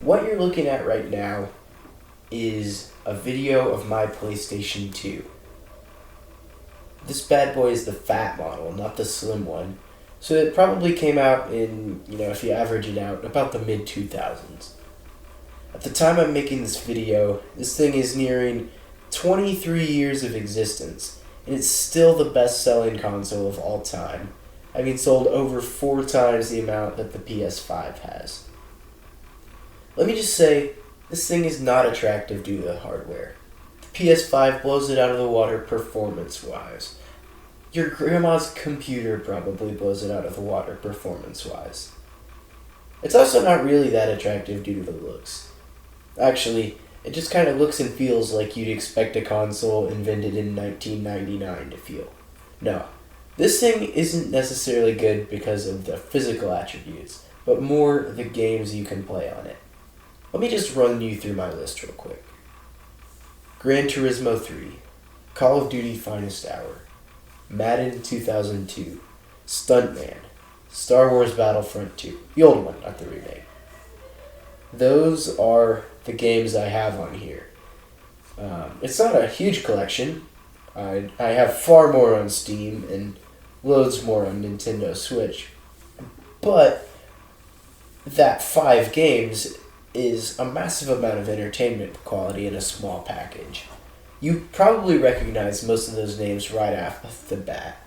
What you're looking at right now is a video of my PlayStation 2. This bad boy is the fat model, not the slim one. So it probably came out in, if you average it out, about the mid-2000s. At the time I'm making this video, this thing is nearing 23 years of existence, and it's still the best-selling console of all time, having sold over 4 times the amount that the PS5 has. Let me just say, this thing is not attractive due to the hardware. The PS5 blows it out of the water performance-wise. Your grandma's computer probably blows it out of the water performance-wise. It's also not really that attractive due to the looks. Actually, it just kind of looks and feels like you'd expect a console invented in 1999 to feel. No, this thing isn't necessarily good because of the physical attributes, but more the games you can play on it. Let me just run you through my list real quick. Gran Turismo 3, Call of Duty Finest Hour, Madden 2002, Stuntman, Star Wars Battlefront 2, the old one, not the remake. Those are the games I have on here. It's not a huge collection. I have far more on Steam and loads more on Nintendo Switch. But that 5 games is a massive amount of entertainment quality in a small package. You probably recognize most of those names right off the bat.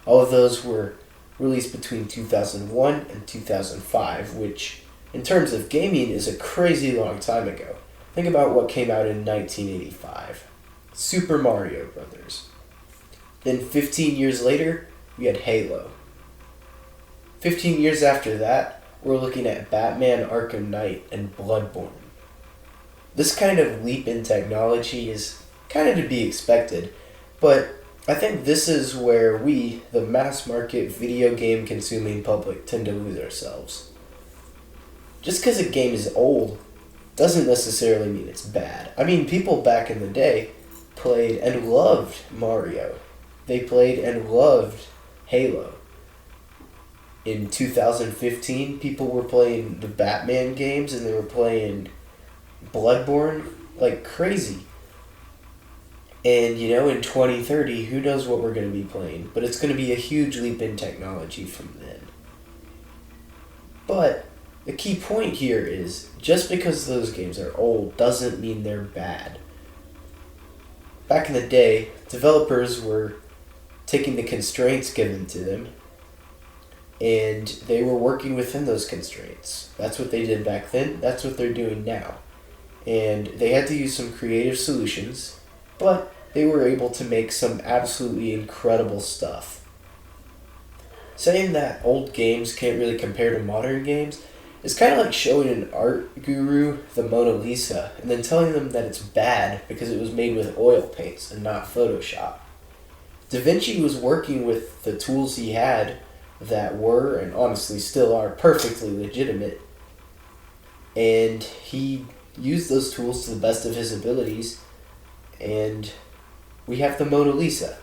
All of those were released between 2001 and 2005, which, in terms of gaming, is a crazy long time ago. Think about what came out in 1985. Super Mario Brothers. Then 15 years later, we had Halo. 15 years after that, we're looking at Batman Arkham Knight and Bloodborne. This kind of leap in technology is kind of to be expected, but I think this is where we, the mass market video game consuming public, tend to lose ourselves. Just because a game is old doesn't necessarily mean it's bad. I mean, people back in the day played and loved Mario. They played and loved Halo. In 2015, people were playing the Batman games and they were playing Bloodborne like crazy. And, in 2030, who knows what we're going to be playing. But it's going to be a huge leap in technology from then. But the key point here is, just because those games are old doesn't mean they're bad. Back in the day, developers were taking the constraints given to them, and they were working within those constraints. That's what they did back then, that's what they're doing now. And they had to use some creative solutions, but they were able to make some absolutely incredible stuff. Saying that old games can't really compare to modern games is kind of like showing an art guru the Mona Lisa and then telling them that it's bad because it was made with oil paints and not Photoshop. Da Vinci was working with the tools he had that were, and honestly still are, perfectly legitimate, and he used those tools to the best of his abilities, and we have the Mona Lisa.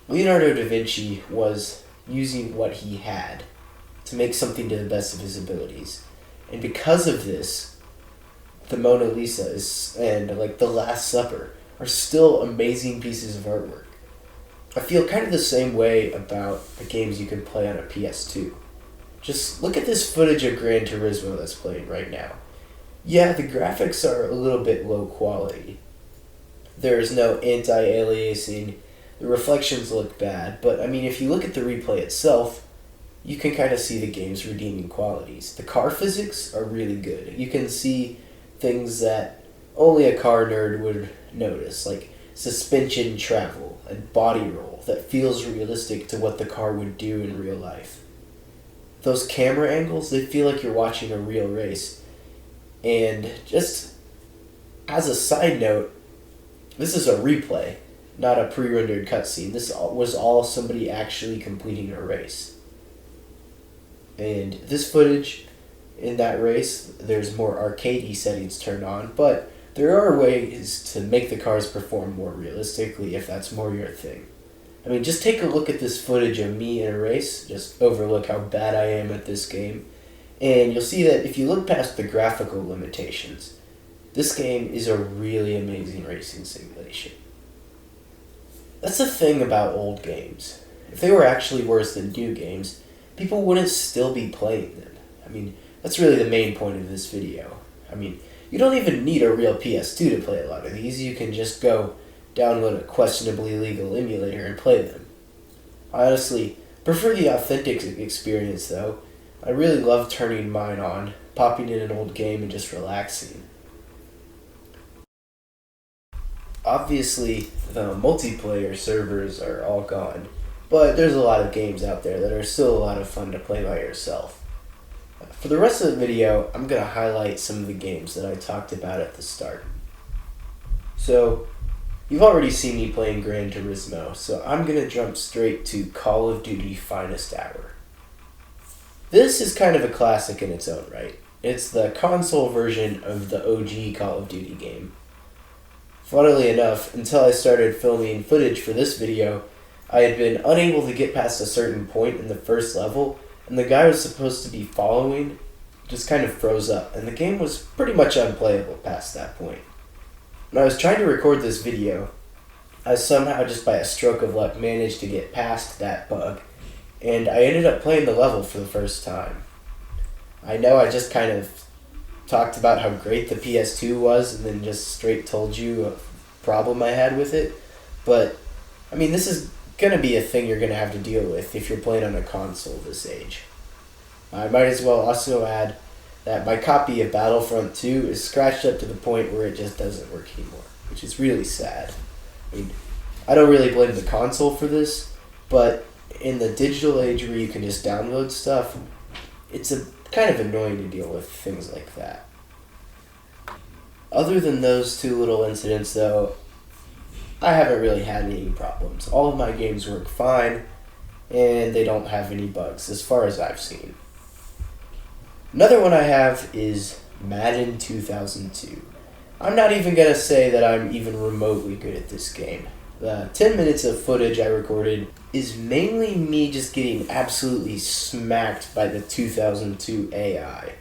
Leonardo da Vinci was using what he had to make something to the best of his abilities. And because of this, the Mona Lisa and The Last Supper are still amazing pieces of artwork. I feel kind of the same way about the games you can play on a PS2. Just look at this footage of Gran Turismo that's playing right now. Yeah, the graphics are a little bit low quality. There is no anti-aliasing, the reflections look bad, but if you look at the replay itself, you can kind of see the game's redeeming qualities. The car physics are really good. You can see things that only a car nerd would notice, like suspension travel and body roll that feels realistic to what the car would do in real life. Those camera angles, they feel like you're watching a real race. And just as a side note, this is a replay, not a pre-rendered cutscene. This was all somebody actually completing a race. And this footage in that race, there's more arcadey settings turned on, but there are ways to make the cars perform more realistically if that's more your thing. Just take a look at this footage of me in a race, just overlook how bad I am at this game, And you'll see that if you look past the graphical limitations, this game is a really amazing racing simulation. That's the thing about old games. If they were actually worse than new games, people wouldn't still be playing them. I mean, that's really the main point of this video. I mean, you don't even need a real PS2 to play a lot of these. You can just go download a questionably legal emulator and play them. I honestly prefer the authentic experience though. I really love turning mine on, popping in an old game and just relaxing. Obviously, the multiplayer servers are all gone, but there's a lot of games out there that are still a lot of fun to play by yourself. For the rest of the video, I'm going to highlight some of the games that I talked about at the start. So, you've already seen me playing Gran Turismo, so I'm going to jump straight to Call of Duty Finest Hour. This is kind of a classic in its own right. It's the console version of the OG Call of Duty game. Funnily enough, until I started filming footage for this video, I had been unable to get past a certain point in the first level, and the guy I was supposed to be following just kind of froze up, and the game was pretty much unplayable past that point. When I was trying to record this video, I somehow, just by a stroke of luck, managed to get past that bug, and I ended up playing the level for the first time. I know I just kind of talked about how great the PS2 was and then just straight told you a problem I had with it, but I mean, this is going to be a thing you're going to have to deal with if you're playing on a console this age. I might as well also add that my copy of Battlefront 2 is scratched up to the point where it just doesn't work anymore, which is really sad. I mean, I don't really blame the console for this, but in the digital age where you can just download stuff, it's a kind of annoying to deal with things like that. Other than those two little incidents though, I haven't really had any problems. All of my games work fine, and they don't have any bugs as far as I've seen. Another one I have is Madden 2002. I'm not even going to say that I'm even remotely good at this game. The 10 minutes of footage I recorded is mainly me just getting absolutely smacked by the 2002 AI.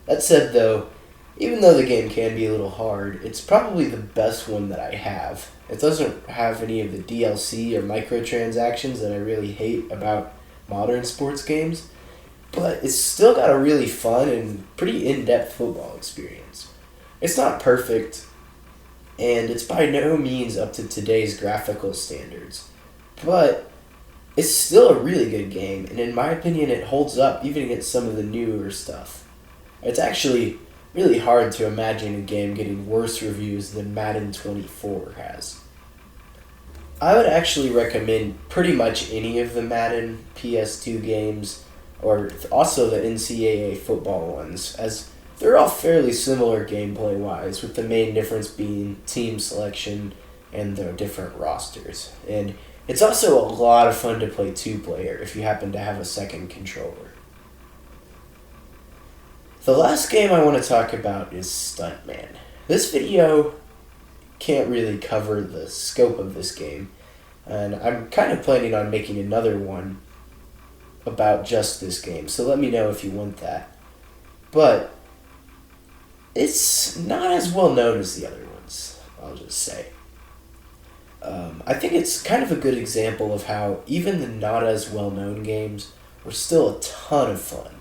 That said though, even though the game can be a little hard, it's probably the best one that I have. It doesn't have any of the DLC or microtransactions that I really hate about modern sports games, but it's still got a really fun and pretty in-depth football experience. It's not perfect, and it's by no means up to today's graphical standards, but it's still a really good game, and in my opinion it holds up even against some of the newer stuff. It's actually really hard to imagine a game getting worse reviews than Madden 24 has. I would actually recommend pretty much any of the Madden PS2 games, or also the NCAA football ones, as they're all fairly similar gameplay-wise, with the main difference being team selection and the different rosters. And it's also a lot of fun to play two-player if you happen to have a second controller. The last game I want to talk about is Stuntman. This video can't really cover the scope of this game, and I'm kind of planning on making another one about just this game, so let me know if you want that. But it's not as well known as the other ones, I'll just say. I think it's kind of a good example of how even the not as well known games were still a ton of fun.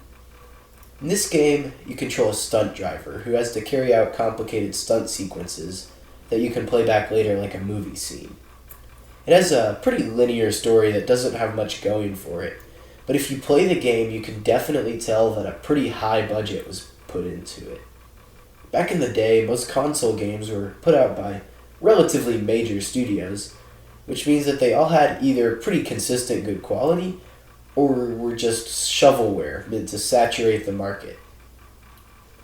In this game, you control a stunt driver who has to carry out complicated stunt sequences that you can play back later like a movie scene. It has a pretty linear story that doesn't have much going for it, but if you play the game, you can definitely tell that a pretty high budget was put into it. Back in the day, most console games were put out by relatively major studios, which means that they all had either pretty consistent good quality or were just shovelware meant to saturate the market.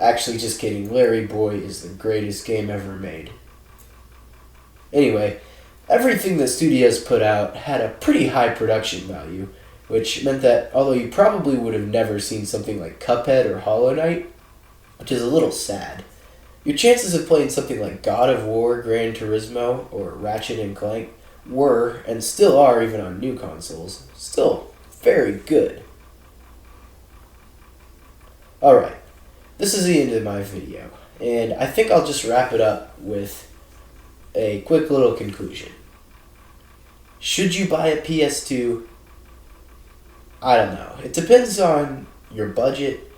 Actually, just kidding, Larry Boy is the greatest game ever made. Anyway, everything that studios put out had a pretty high production value, which meant that although you probably would have never seen something like Cuphead or Hollow Knight, which is a little sad, your chances of playing something like God of War, Gran Turismo, or Ratchet and Clank were, and still are even on new consoles, still very good. Alright, this is the end of my video, and I think I'll just wrap it up with a quick little conclusion. Should you buy a PS2? I don't know. It depends on your budget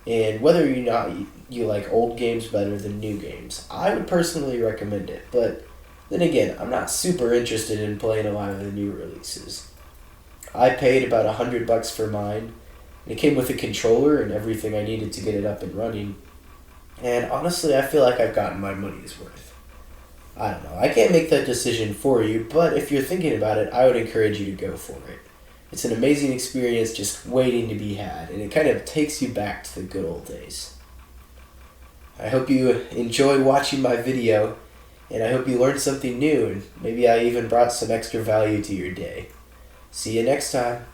and whether or not you like old games better than new games. I would personally recommend it, but then again, I'm not super interested in playing a lot of the new releases. I paid about $100 for mine, and it came with a controller and everything I needed to get it up and running. And honestly, I feel like I've gotten my money's worth. I don't know. I can't make that decision for you, but if you're thinking about it, I would encourage you to go for it. It's an amazing experience just waiting to be had, and it kind of takes you back to the good old days. I hope you enjoy watching my video, and I hope you learned something new, and maybe I even brought some extra value to your day. See you next time.